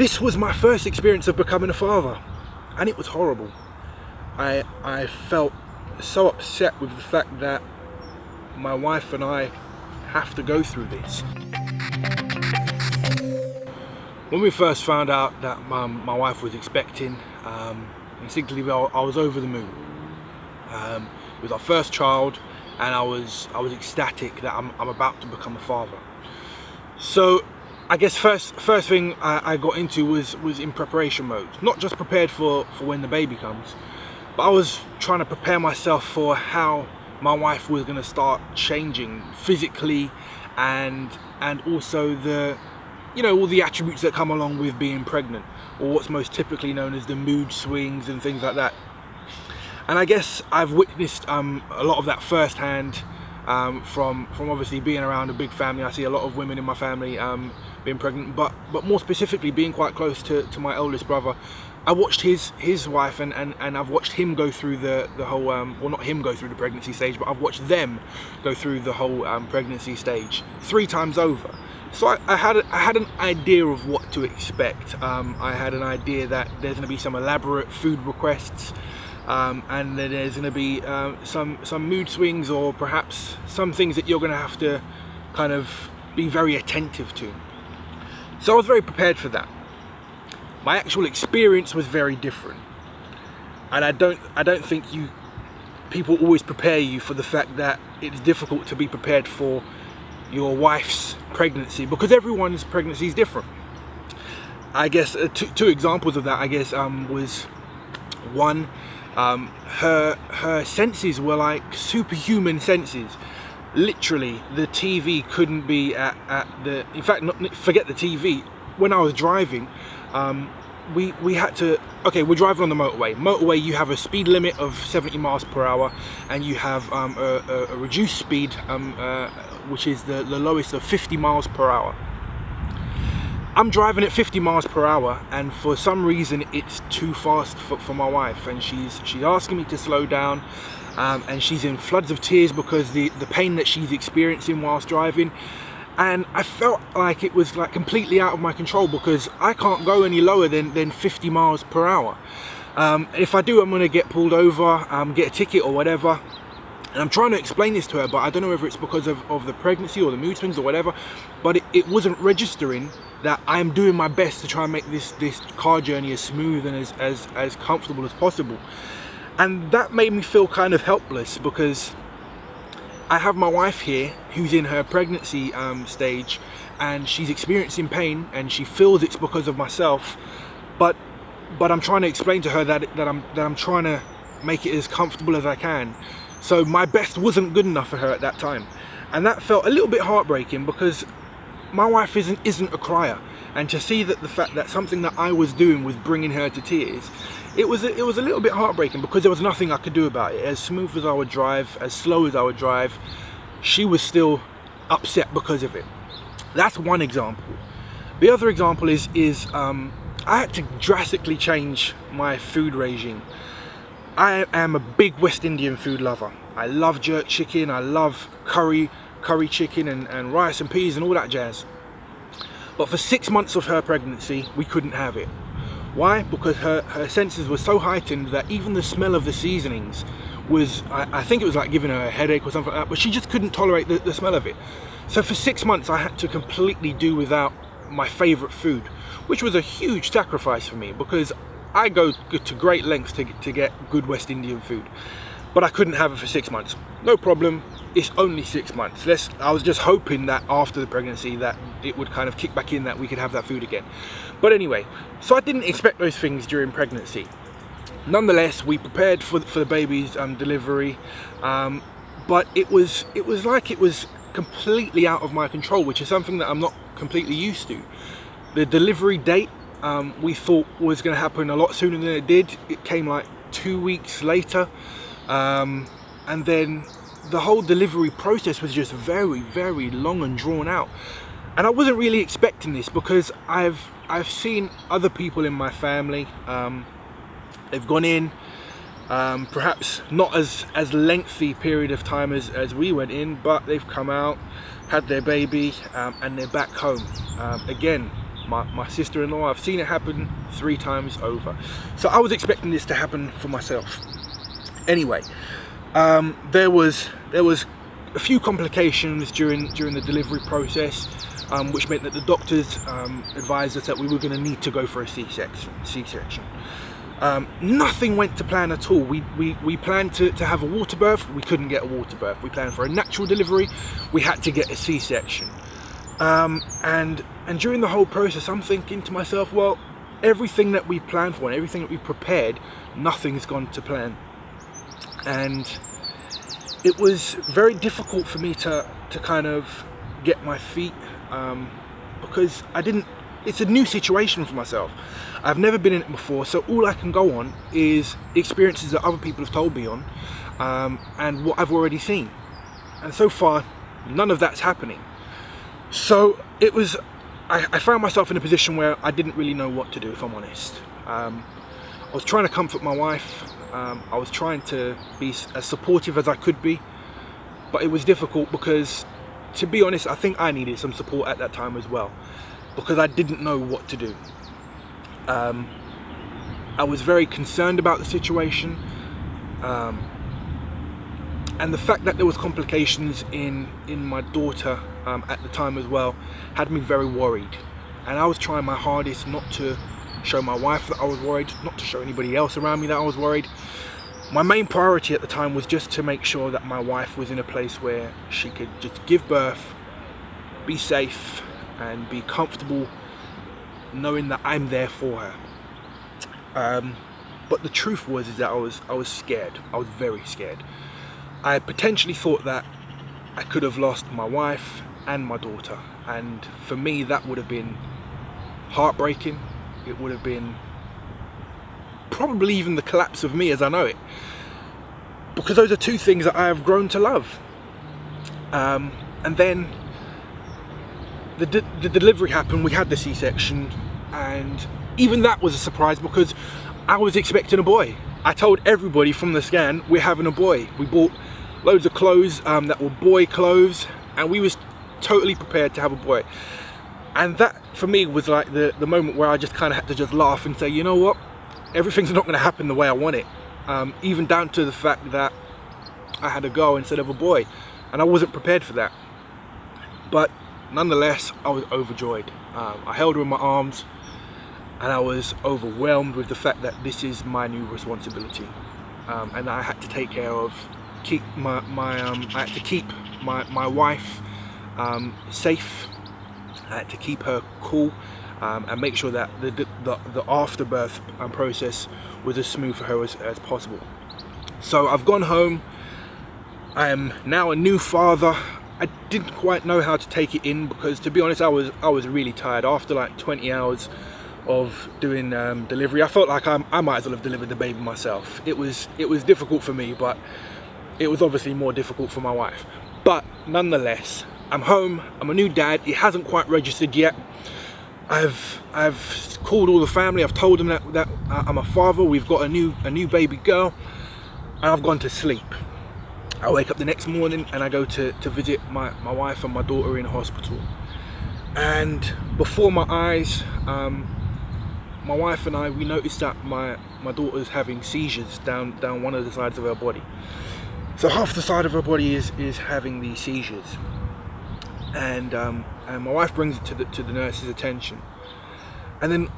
this was my first experience of becoming a father, and it was horrible. I felt so upset with the fact that my wife and I have to go through this. When we first found out that my wife was expecting, instinctively I was over the moon. It was our first child, and I was ecstatic that I'm about to become a father. So I guess first thing I got into was in preparation mode. Not just prepared for when the baby comes, but I was trying to prepare myself for how my wife was going to start changing physically, and also all the attributes that come along with being pregnant, or what's most typically known as the mood swings and things like that. And I guess I've witnessed a lot of that firsthand from obviously being around a big family. I see a lot of women in my family being pregnant, but more specifically being quite close to my eldest brother. I watched his wife and I've watched him go through the whole, well, not him go through the pregnancy stage, but I've watched them go through the whole pregnancy stage 3 times over. So I had an idea of what to expect. I had an idea that there's going to be some elaborate food requests, and then there's going to be some mood swings, or perhaps some things that you're going to have to kind of be very attentive to. So I was very prepared for that. My actual experience was very different, and I don't think people always prepare you for the fact that it's difficult to be prepared for your wife's pregnancy, because everyone's pregnancy is different. I guess two examples of that, I guess, was one, her senses were like superhuman senses. Literally, the TV couldn't be at the, in fact, forget the TV. When I was driving, we had to, okay, we're driving on the motorway. You have a speed limit of 70 miles per hour, and you have a reduced speed, which is the lowest of 50 miles per hour. I'm driving at 50 miles per hour, and for some reason it's too fast for my wife, and she's asking me to slow down, and she's in floods of tears because the pain that she's experiencing whilst driving. And I felt like it was like completely out of my control, because I can't go any lower than 50 miles per hour. If I do, I'm going to get pulled over, get a ticket or whatever. And I'm trying to explain this to her, but I don't know whether it's because of the pregnancy or the mood swings or whatever, but it wasn't registering that I'm doing my best to try and make this car journey as smooth and as comfortable as possible. And that made me feel kind of helpless, because I have my wife here who's in her pregnancy stage, and she's experiencing pain, and she feels it's because of myself, but I'm trying to explain to her that I'm trying to make it as comfortable as I can. So my best wasn't good enough for her at that time, and that felt a little bit heartbreaking, because my wife isn't a crier, and to see that the fact that something that I was doing was bringing her to tears, it was a little bit heartbreaking, because there was nothing I could do about it. As smooth as I would drive, as slow as I would drive, she was still upset because of it. That's one example. The other example is I had to drastically change my food regime. I am a big West Indian food lover. I love jerk chicken, I love curry chicken and rice and peas and all that jazz. But for 6 months of her pregnancy, we couldn't have it. Why? Because her senses were so heightened that even the smell of the seasonings was, I think it was like giving her a headache or something like that, but she just couldn't tolerate the smell of it. So for 6 months I had to completely do without my favourite food, which was a huge sacrifice for me, because I go to great lengths to get good West Indian food, but I couldn't have it for 6 months. No problem, it's only 6 months. I was just hoping that after the pregnancy that it would kind of kick back in, that we could have that food again. But anyway, so I didn't expect those things during pregnancy. Nonetheless, we prepared for the baby's delivery, but it was like it was completely out of my control, which is something that I'm not completely used to. The delivery date we thought was going to happen a lot sooner than it did. It came like 2 weeks later, and then the whole delivery process was just very, very long and drawn out. And I wasn't really expecting this, because I've seen other people in my family, they've gone in, perhaps not as lengthy period of time as we went in, but they've come out, had their baby, and they're back home. Again, my sister-in-law. I've seen it happen 3 times over. So I was expecting this to happen for myself. Anyway, there was a few complications during the delivery process, which meant that the doctors advised us that we were going to need to go for a C-section. Nothing went to plan at all. We planned to have a water birth. We couldn't get a water birth. We planned for a natural delivery. We had to get a C-section. And during the whole process, I'm thinking to myself, well, everything that we planned for and everything that we prepared, nothing's gone to plan. And it was very difficult for me to kind of get my feet, because it's a new situation for myself. I've never been in it before, so all I can go on is experiences that other people have told me on, and what I've already seen. And so far, none of that's happening. So I found myself in a position where I didn't really know what to do, if I'm honest. I was trying to comfort my wife. I was trying to be as supportive as I could be, but it was difficult because, to be honest, I think I needed some support at that time as well, because I didn't know what to do. I was very concerned about the situation, and the fact that there was complications in my daughter at the time as well had me very worried. And I was trying my hardest not to show my wife that I was worried, not to show anybody else around me that I was worried. My main priority at the time was just to make sure that my wife was in a place where she could just give birth, be safe, and be comfortable knowing that I'm there for her. But the truth was that I was scared. I was very scared. I potentially thought that I could have lost my wife and my daughter, and for me that would have been heartbreaking. It would have been probably even the collapse of me as I know it, because those are 2 things that I have grown to love. And then the delivery happened. We had the C-section, and even that was a surprise because I was expecting a boy. I told everybody from the scan, we're having a boy. We bought loads of clothes that were boy clothes, and we was totally prepared to have a boy. And that for me was like the moment where I just kind of had to just laugh and say, you know what, everything's not going to happen the way I want it, even down to the fact that I had a girl instead of a boy, and I wasn't prepared for that. But nonetheless, I was overjoyed. I held her in my arms, and I was overwhelmed with the fact that this is my new responsibility, and I had to take care of, I had to keep my wife safe. I had to keep her cool, and make sure that the afterbirth process was as smooth for her as possible. So I've gone home. I am now a new father. I didn't quite know how to take it in because, to be honest, I was really tired. After like 20 hours of doing delivery, I felt like I might as well have delivered the baby myself. It was difficult for me, but it was obviously more difficult for my wife. But nonetheless, I'm home. I'm a new dad. It hasn't quite registered yet. I've called all the family. I've told them that I'm a father. We've got a new baby girl, and I've gone to sleep. I wake up the next morning and I go to visit my wife and my daughter in hospital. And before my eyes, my wife and we noticed that my daughter's having seizures down one of the sides of her body. So half the side of her body is having these seizures. And my wife brings it to the nurse's attention, and then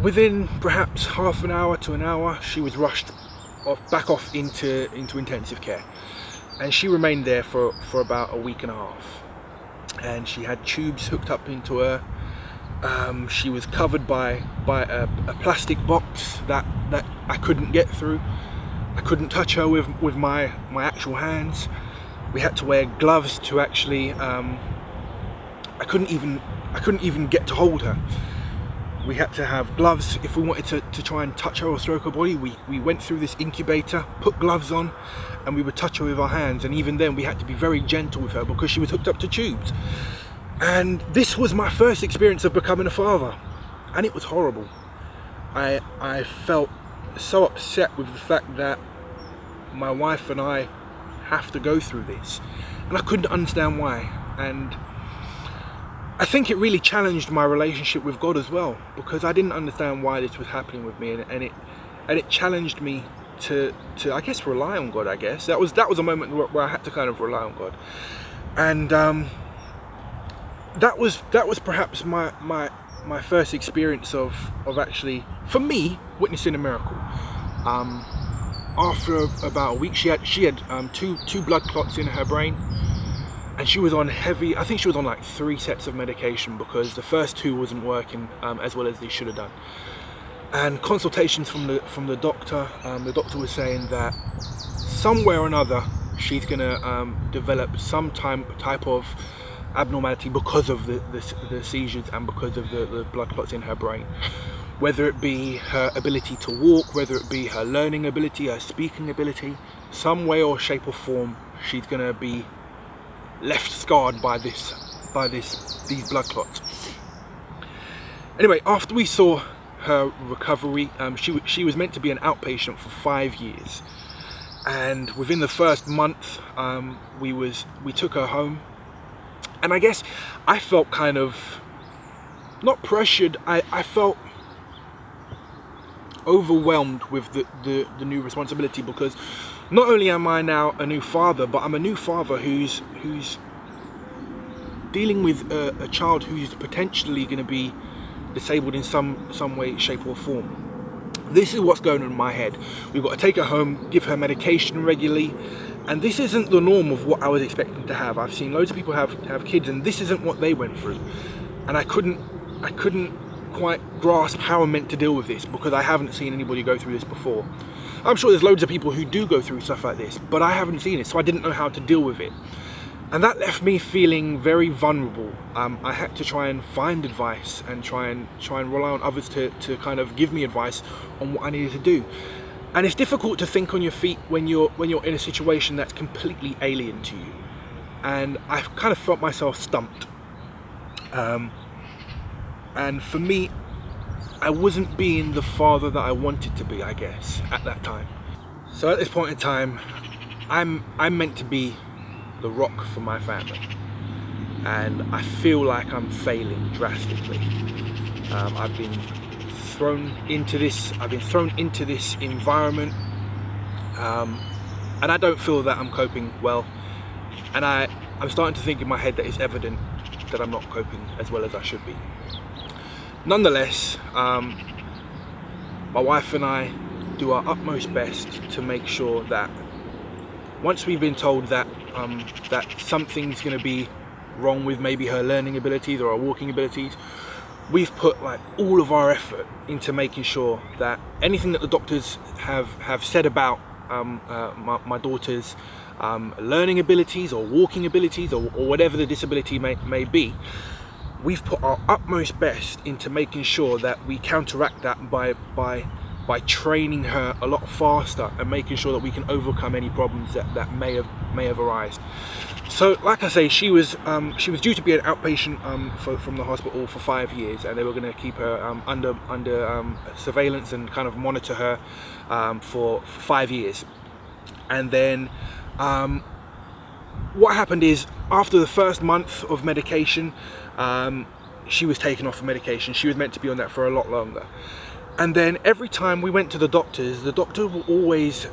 within perhaps half an hour to an hour, she was rushed back off into intensive care, and she remained there for about a week and a half. And she had tubes hooked up into her. She was covered by a plastic box that I couldn't get through. I couldn't touch her with my actual hands. We had to wear gloves to actually. I couldn't even get to hold her. We had to have gloves if we wanted to try and touch her or stroke her body. We went through this incubator, put gloves on, and we would touch her with our hands. And even then, we had to be very gentle with her because she was hooked up to tubes. And this was my first experience of becoming a father, and it was horrible. I felt so upset with the fact that my wife and I have to go through this, and I couldn't understand why. And I think it really challenged my relationship with God as well, because I didn't understand why this was happening with me, and it challenged me to I guess rely on God. I guess that was a moment where I had to kind of rely on God, and that was perhaps my first experience of actually, for me, witnessing a miracle. After about a week, she had two blood clots in her brain, and she was on I think she was on like 3 sets of medication, because the first 2 wasn't working as well as they should have done. And consultations from the doctor, the doctor was saying that somewhere or another she's gonna develop some type of abnormality because of the seizures and because of the blood clots in her brain. Whether it be her ability to walk, whether it be her learning ability, her speaking ability, some way or shape or form, she's gonna be left scarred by these blood clots. Anyway, after we saw her recovery, she was meant to be an outpatient for 5 years, and within the first month, we took her home, and I guess I felt kind of not pressured. I felt overwhelmed with the new responsibility, because not only am I now a new father, but I'm a new father who's dealing with a child who's potentially going to be disabled in some way, shape or form. This is what's going on in my head. We've got to take her home, give her medication regularly, and this isn't the norm of what I was expecting to have. I've seen loads of people have kids, and this isn't what they went through, and I couldn't quite grasp how I'm meant to deal with this, because I haven't seen anybody go through this before. I'm sure there's loads of people who do go through stuff like this, but I haven't seen it, so I didn't know how to deal with it. And that left me feeling very vulnerable. I had to try and find advice and try and rely on others to kind of give me advice on what I needed to do. And it's difficult to think on your feet when you're in a situation that's completely alien to you. And I kind of felt myself stumped. And for me, I wasn't being the father that I wanted to be, I guess, at that time. So at this point in time, I'm meant to be the rock for my family, and I feel like I'm failing drastically. I've been thrown into this environment, and I don't feel that I'm coping well, and I'm starting to think in my head that it's evident that I'm not coping as well as I should be. Nonetheless, my wife and I do our utmost best to make sure that once we've been told that something's going to be wrong with maybe her learning abilities or her walking abilities, we've put like all of our effort into making sure that anything that the doctors have said about my daughter's learning abilities or walking abilities or whatever the disability may be, we've put our utmost best into making sure that we counteract that by training her a lot faster and making sure that we can overcome any problems that may have arisen. So, like I say, she was due to be an outpatient from the hospital for 5 years, and they were going to keep her under surveillance and kind of monitor her for 5 years. And then what happened is, after the first month of medication, she was taken off of medication. She was meant to be on that for a lot longer. And then every time we went to the doctors, the doctor will always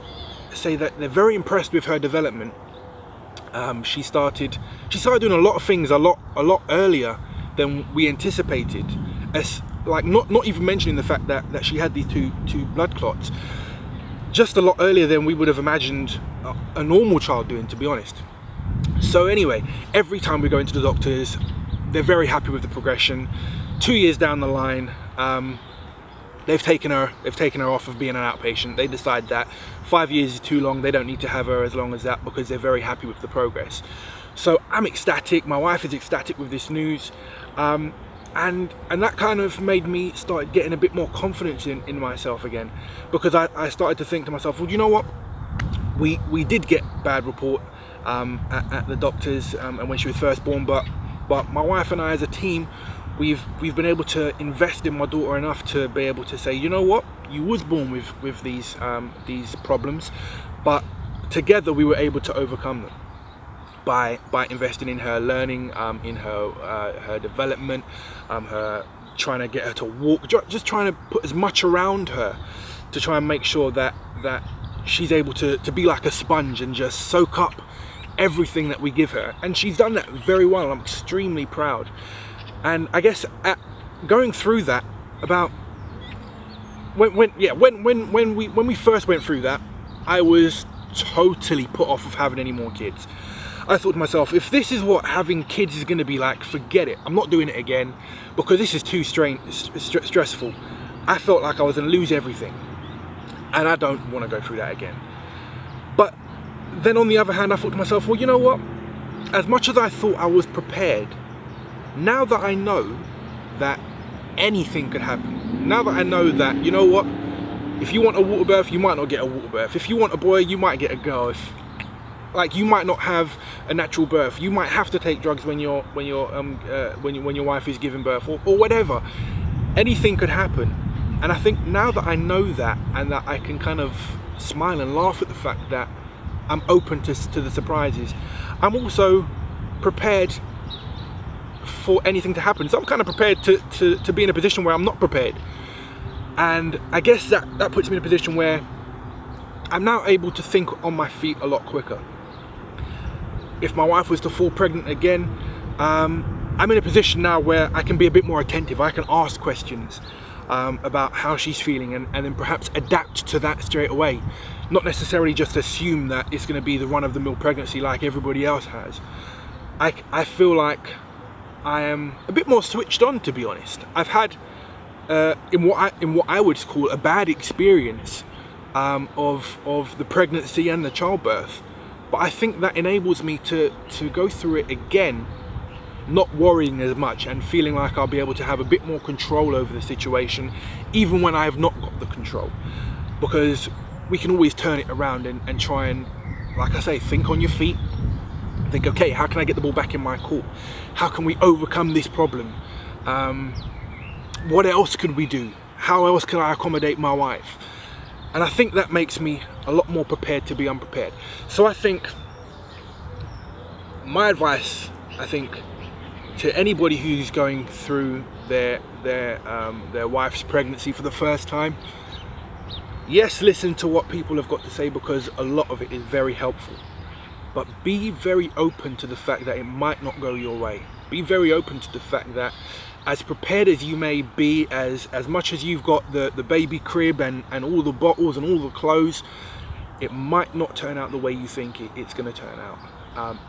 say that they're very impressed with her development. She started doing a lot of things a lot earlier than we anticipated. As like not even mentioning the fact that she had these two blood clots, just a lot earlier than we would have imagined a normal child doing, to be honest. So anyway, every time we go into the doctors, they're very happy with the progression. 2 years down the line, they've taken her off of being an outpatient. They decide that 5 years is too long. They don't need to have her as long as that, because they're very happy with the progress. So I'm ecstatic. My wife is ecstatic with this news, and that kind of made me start getting a bit more confidence in myself again, because I started to think to myself, well, you know what? We did get bad report at the doctors and when she was first born, but my wife and I as a team, we've been able to invest in my daughter enough to be able to say, you know what, you was born with these problems, but together we were able to overcome them. by investing in her learning, in her development, her trying to get her to walk, just trying to put as much around her to try and make sure that she's able to be like a sponge and just soak up everything that we give her. And she's done that very well. I'm extremely proud. And I guess going through that, about when we first went through that, I was totally put off of having any more kids. I thought to myself, if this is what having kids is going to be like, forget it. I'm not doing it again, because this is too stressful. I felt like I was going to lose everything, and I don't want to go through that again. But then on the other hand, I thought to myself, well, you know what? As much as I thought I was prepared, now that I know that anything could happen, now that I know that, you know what? If you want a water birth, you might not get a water birth. If you want a boy, you might get a girl. Like, you might not have a natural birth. You might have to take drugs when your wife is giving birth, or whatever. Anything could happen. And I think now that I know that, and that I can kind of smile and laugh at the fact that I'm open to the surprises, I'm also prepared for anything to happen. So I'm kind of prepared to be in a position where I'm not prepared. And I guess that puts me in a position where I'm now able to think on my feet a lot quicker. If my wife was to fall pregnant again, I'm in a position now where I can be a bit more attentive. I can ask questions about how she's feeling, and then perhaps adapt to that straight away. Not necessarily just assume that it's going to be the run-of-the-mill pregnancy like everybody else has. I feel like I am a bit more switched on, to be honest. I've had in what I would call a bad experience of the pregnancy and the childbirth, but I think that enables me to go through it again, not worrying as much and feeling like I'll be able to have a bit more control over the situation, even when I have not got the control. Because we can always turn it around and try and, like I say, think on your feet. Think, okay, how can I get the ball back in my court? How can we overcome this problem? What else could we do? How else can I accommodate my wife? And I think that makes me a lot more prepared to be unprepared. So I think my advice, to anybody who's going through their wife's pregnancy for the first time, yes, listen to what people have got to say, because a lot of it is very helpful. But be very open to the fact that it might not go your way. Be very open to the fact that, as prepared as you may be, as much as you've got the baby crib and all the bottles and all the clothes, it might not turn out the way you think it's going to turn out.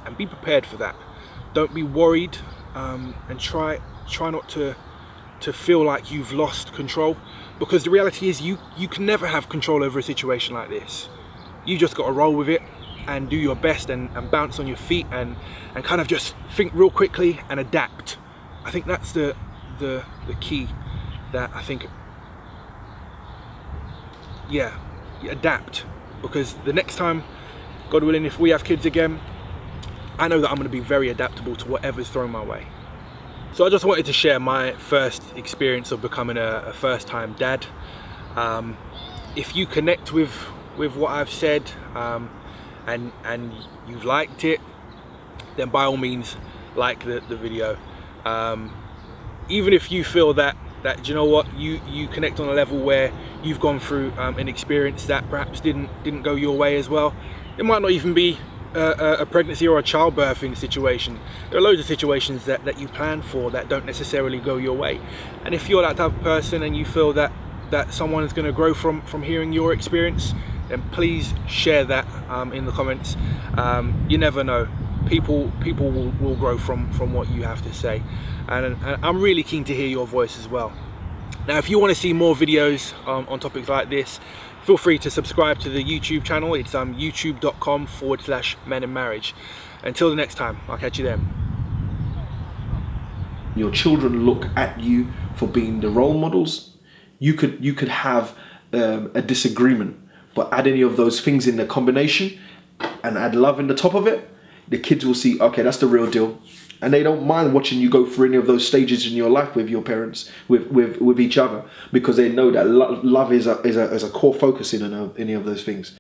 And be prepared for that. Don't be worried, and try not to feel like you've lost control, because the reality is you can never have control over a situation like this. You just got to roll with it and do your best and bounce on your feet and kind of just think real quickly and adapt. I think that's the key, that I think, yeah, adapt. Because the next time, God willing, if we have kids again, I know that I'm going to be very adaptable to whatever's thrown my way. So I just wanted to share my first experience of becoming a first-time dad. If you connect with what I've said, and you've liked it, then by all means like the video. Even if you feel that you know what, you connect on a level where you've gone through an experience that perhaps didn't go your way as well. It might not even be a pregnancy or a childbirthing situation. There are loads of situations that you plan for that don't necessarily go your way. And if you're that type of person and you feel that someone is going to grow from hearing your experience, then please share that in the comments. You never know. People will grow from what you have to say, and I'm really keen to hear your voice as well. Now, if you want to see more videos on topics like this, feel free to subscribe to the YouTube channel. It's youtube.com/men in marriage. Until the next time, I'll catch you then. Your children look at you for being the role models. You could have a disagreement, but add any of those things in the combination and add love in the top of it, the kids will see, okay, that's the real deal. And they don't mind watching you go through any of those stages in your life with your parents, with each other, because they know that love is a core focus in any of those things.